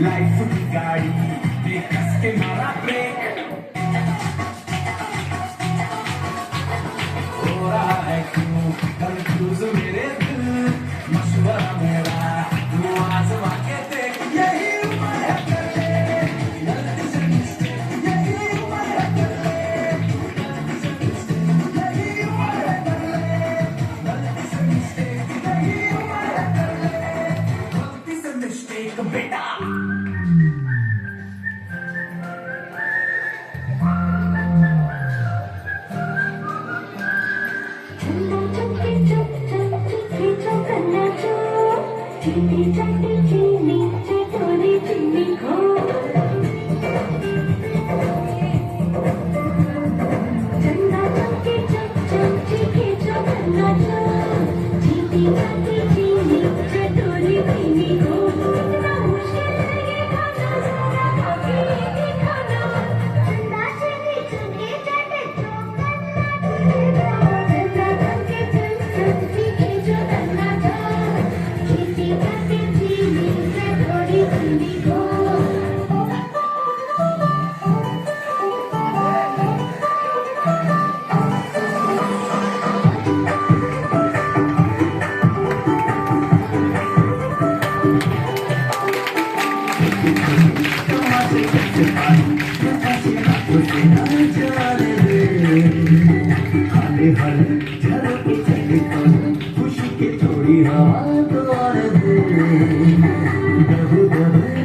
life की गाड़ी ये कस के मारा ब्रेक हो रहा है क्यों कंफ्यूज मेरे दिल मशवरा मेरा तू आजमा के देख यही उम्र है कर ले गलती से mistake, यही उम्र है कर ले गलती से mistake, यही उम्र है कर ले गलती से mistake, यही उम्र है कर ले गलती से mistake बेटा चीनी चट्टी चीनी चटोरी चीनी खो चंदा चमके चम चम चीखे चमन्ना चो चीनी चट्टी चीनी चटोरी चीनी खो इतना मुश्किल है ये खाना सारा काफी ये खाना चंदा चीनी चुनी चटे चमन्ना चंदा चमके चम चम चीखे चमन्ना चो चीनी चट्टी चीनी चटोरी चीनी खो खुशी के थोड़ी हवा तो आने दे दबे दबे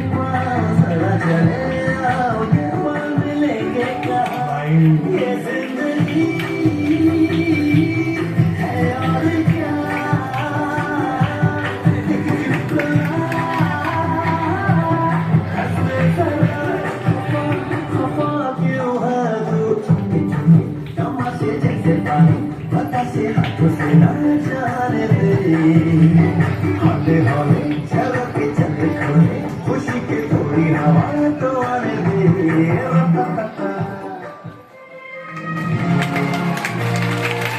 जरा चले आओ केवल मिलेंगे कहाँ ये जिंदगी है और क्या हंसने जरा खफा क्यों है तू तमाशे जैसे पानी बतासे हाथों से ना जाने दे हौले हौले चलो के चले खोले खुशी के थोड़ी हवा तो आने दे